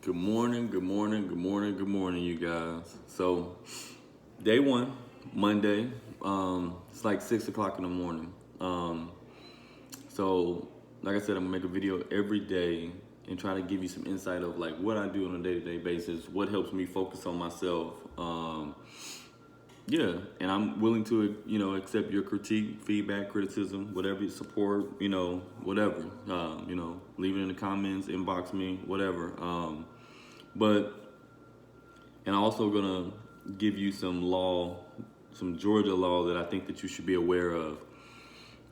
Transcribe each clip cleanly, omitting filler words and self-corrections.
Good morning, good morning, good morning, good morning, you guys. So, day one, Monday, it's like 6 o'clock in the morning. So, like I said, I'm gonna make a video every day and try to give you some insight of like what I do on a day-to-day basis, what helps me focus on myself. Yeah, and I'm willing to, accept your critique, feedback, criticism, whatever, support, whatever. Leave it in the comments, inbox me, whatever. But and I'm also gonna give you some Georgia law that I think that you should be aware of.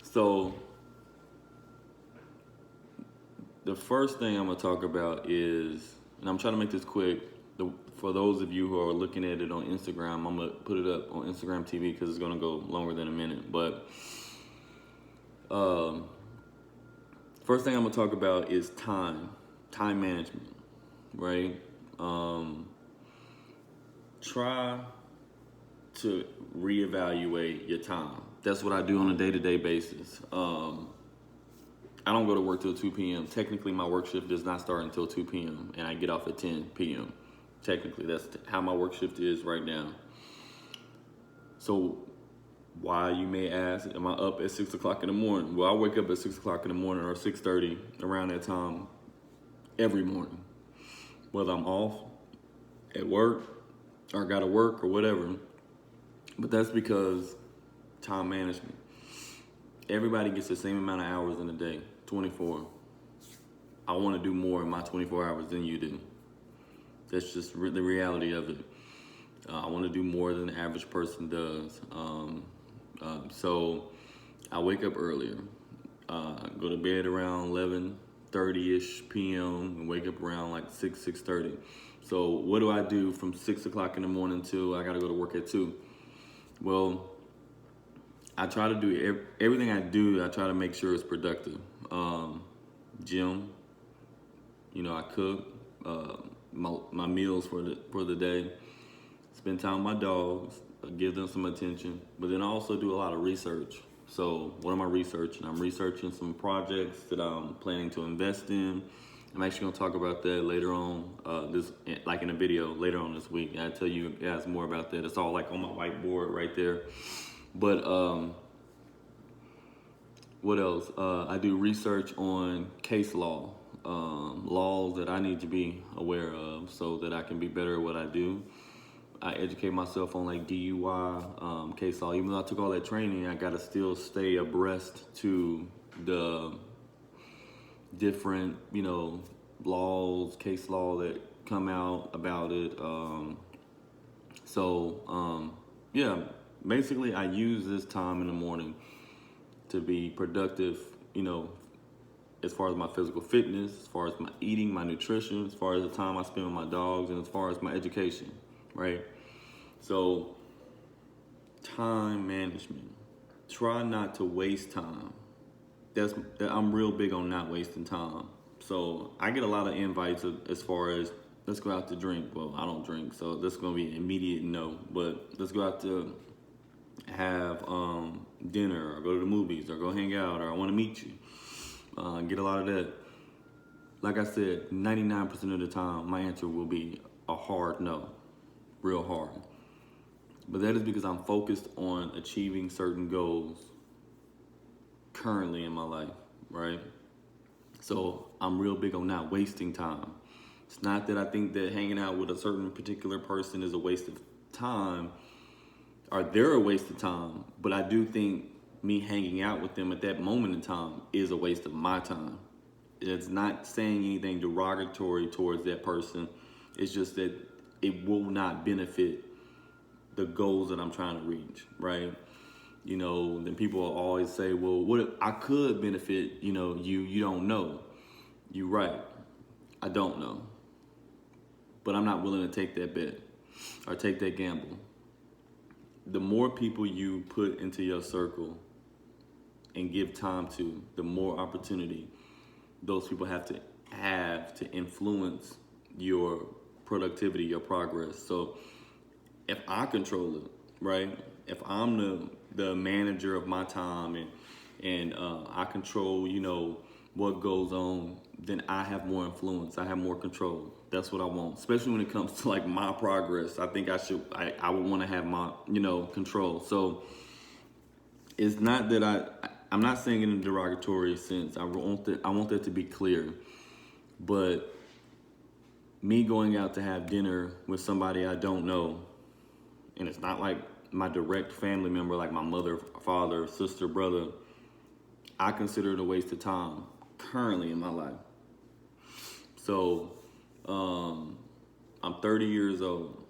So the first thing I'm gonna talk about is, and I'm trying to make this quick. For those of you who are looking at it on Instagram, I'm gonna put it up on Instagram TV because it's gonna go longer than a minute. But um, first thing I'm gonna talk about is time management, right? Try to reevaluate your time. That's what I do on a day-to-day basis. I don't go to work till 2 p.m. Technically, my work shift does not start until 2 p.m. and I get off at 10 p.m. Technically, that's how my work shift is right now. So why, you may ask, am I up at 6 o'clock in the morning? Well, I wake up at 6 o'clock in the morning or 6:30, around that time, every morning. Whether I'm off at work or got to work or whatever. But that's because time management. Everybody gets the same amount of hours in a day, 24. I want to do more in my 24 hours than you do. That's just the reality of it. I want to do more than the average person does. So I wake up earlier, go to bed around 11:30ish p.m. and wake up around like 6:30. So what do I do from 6 o'clock in the morning till I got to go to work at 2? Well, I try to do everything I do. I try to make sure it's productive. Gym, I cook my meals for the day. Spend time with my dogs, give them some attention. But then I also do a lot of research. So what am I researching? I'm researching some projects that I'm planning to invest in. I'm actually gonna talk about that later on, like in a video later on this week. I'll tell you guys more about that. It's all like on my whiteboard right there. But what else? I do research on case law, laws that I need to be aware of so that I can be better at what I do. I educate myself on like DUI, case law. Even though I took all that training, I gotta still stay abreast to the different, laws, case law that come out about it. Yeah, basically I use this time in the morning to be productive, as far as my physical fitness, as far as my eating, my nutrition, as far as the time I spend with my dogs, and as far as my education, right? So, time management. Try not to waste time. I'm real big on not wasting time. So I get a lot of invites as far as let's go out to drink. Well, I don't drink, so that's gonna be an immediate no. But let's go out to have dinner or go to the movies or go hang out or I want to meet you. Get a lot of that. Like I said, 99% of the time, my answer will be a hard no, real hard. But that is because I'm focused on achieving certain goals currently in my life, right? So I'm real big on not wasting time. It's not that I think that hanging out with a certain particular person is a waste of time or they're a waste of time, but I do think me hanging out with them at that moment in time is a waste of my time. It's not saying anything derogatory towards that person. It's just that it will not benefit the goals that I'm trying to reach, right? Then people will always say, well, what if I could benefit, you don't know. You're right. I don't know. But I'm not willing to take that bet or take that gamble. The more people you put into your circle and give time to, the more opportunity those people have to influence your productivity, your progress. So if I control it, right? If I'm the manager of my time and I control, what goes on, then I have more influence. I have more control. That's what I want, especially when it comes to like my progress. I think I would want to have my, control. So it's not that I'm not saying it in a derogatory sense. I want that to be clear. But me going out to have dinner with somebody I don't know, and it's not like my direct family member, like my mother, father, sister, brother, I consider it a waste of time currently in my life. So, I'm 30 years old.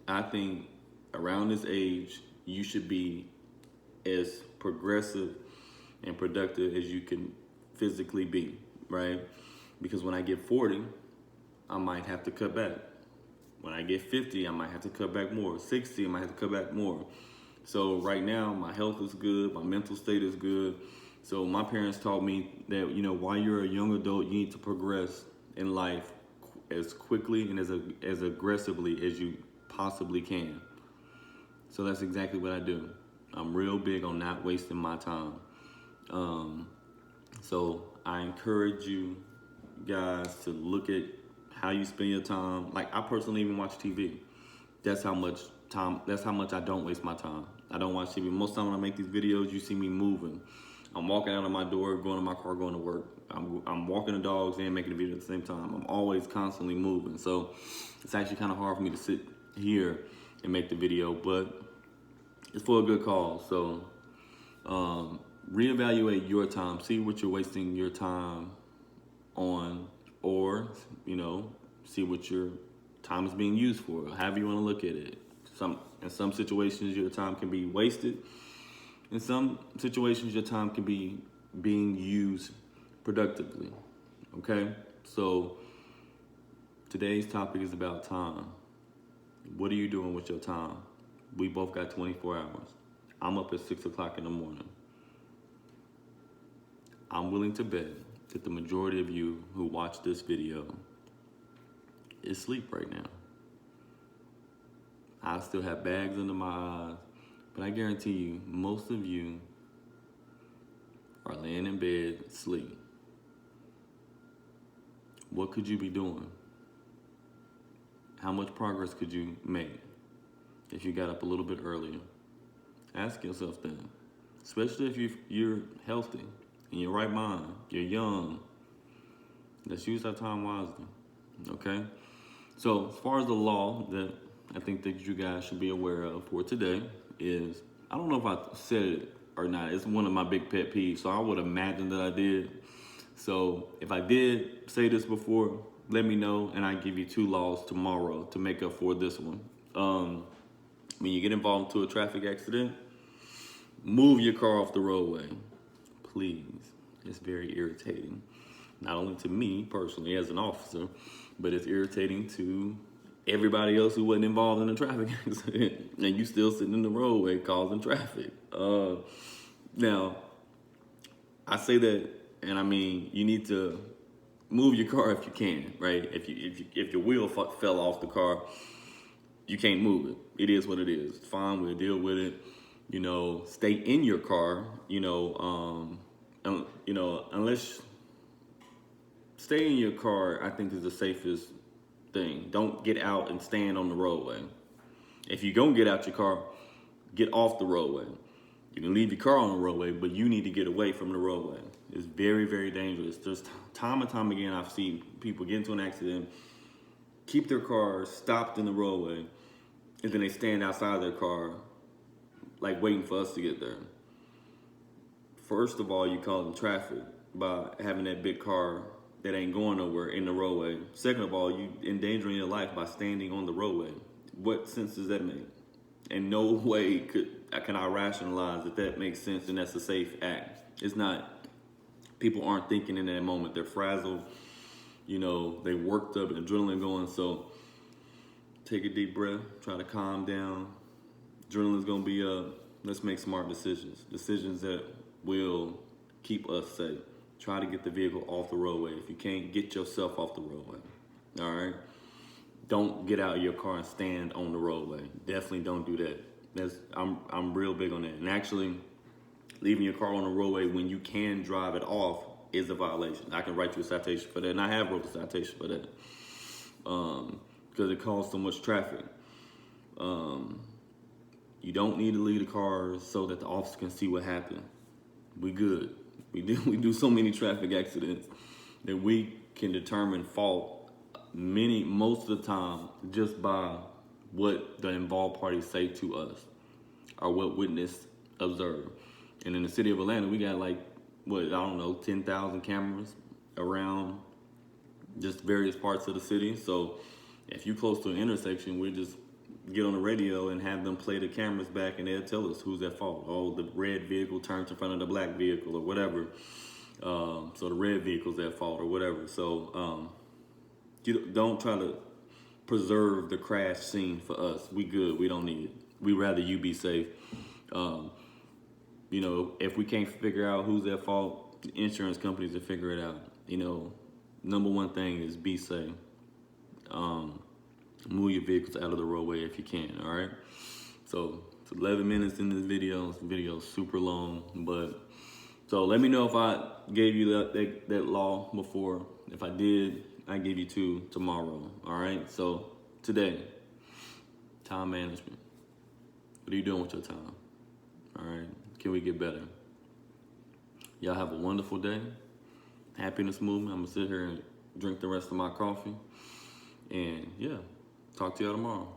I think around this age, you should be as progressive and productive as you can physically be, right? Because when I get 40, I might have to cut back. When I get 50, I might have to cut back more. 60, I might have to cut back more. So right now, my health is good, my mental state is good. So my parents taught me that, while you're a young adult, you need to progress in life as quickly and as aggressively as you possibly can. So that's exactly what I do. I'm real big on not wasting my time. So I encourage you guys to look at how you spend your time. Like, I personally even watch TV. That's how much I don't waste my time. I don't watch TV. Most time when I make these videos, you see me moving. I'm walking out of my door, going to my car, going to work. I'm walking the dogs and making a video at the same time. I'm always constantly moving. So it's actually kind of hard for me to sit here and make the video, but it's for a good cause. So reevaluate your time. See what you're wasting your time on, or, see what your time is being used for, however you want to look at it. In some situations, your time can be wasted. In some situations, your time can be being used productively. Okay? So today's topic is about time. What are you doing with your time? We both got 24 hours. I'm up at 6 o'clock in the morning. I'm willing to bet that the majority of you who watch this video is asleep right now. I still have bags under my eyes, but I guarantee you, most of you are laying in bed asleep. What could you be doing? How much progress could you make if you got up a little bit earlier? Ask yourself that, especially if you're healthy, in your right mind, you're young. Let's use that time wisely, okay? So as far as the law that I think that you guys should be aware of for today is, I don't know if I said it or not. It's one of my big pet peeves, so I would imagine that I did. So if I did say this before, let me know, and I give you 2 laws tomorrow to make up for this one. When you get involved into a traffic accident, move your car off the roadway, please. It's very irritating, not only to me personally as an officer, but it's irritating to everybody else who wasn't involved in a traffic accident, and you still sitting in the roadway causing traffic. Now, I say that, and I mean, you need to move your car if you can, right? If your wheel fell off the car, you can't move it. It is what it is. It's fine. We'll deal with it. Stay in your car. Unless stay in your car, I think is the safest thing. Don't get out and stand on the roadway. If you're gonna get out your car, get off the roadway. You can leave your car on the roadway, but you need to get away from the roadway. It's very, very dangerous. There's time and time again I've seen people get into an accident, keep their car stopped in the roadway, and then they stand outside their car, like waiting for us to get there. First of all, you causing traffic by having that big car that ain't going nowhere in the roadway. Second of all, you endangering your life by standing on the roadway. What sense does that make? In no way can I rationalize that makes sense and that's a safe act. It's not. People aren't thinking in that moment. They're frazzled. They worked up, adrenaline going. So take a deep breath. Try to calm down. Adrenaline's going to be up. Let's make smart decisions. Decisions that will keep us safe. Try to get the vehicle off the roadway. If you can't, get yourself off the roadway. All right? Don't get out of your car and stand on the roadway. Definitely don't do that. I'm real big on that. And actually, leaving your car on the roadway when you can drive it off is a violation. I can write you a citation for that, and I have wrote a citation for that because it caused so much traffic. You don't need to leave the car so that the officer can see what happened. We good. We do so many traffic accidents that we can determine fault most of the time just by what the involved parties say to us or what witness observed. And in the city of Atlanta, we got like, 10,000 cameras around just various parts of the city. So if you're close to an intersection, we just get on the radio and have them play the cameras back, and they'll tell us who's at fault. Oh, the red vehicle turns in front of the black vehicle or whatever. So the red vehicle's at fault or whatever. So you don't try to preserve the crash scene for us. We good. We don't need it. We rather you be safe. If we can't figure out who's at fault, the insurance companies will figure it out. Number one thing is be safe. Move your vehicles out of the roadway if you can, all right? So it's 11 minutes in this video. This video is super long, so let me know if I gave you that law before. If I did, I give you 2 tomorrow, all right? So today, time management. What are you doing with your time? All right? Can we get better? Y'all have a wonderful day. Happiness movement. I'm gonna sit here and drink the rest of my coffee. And yeah, talk to y'all tomorrow.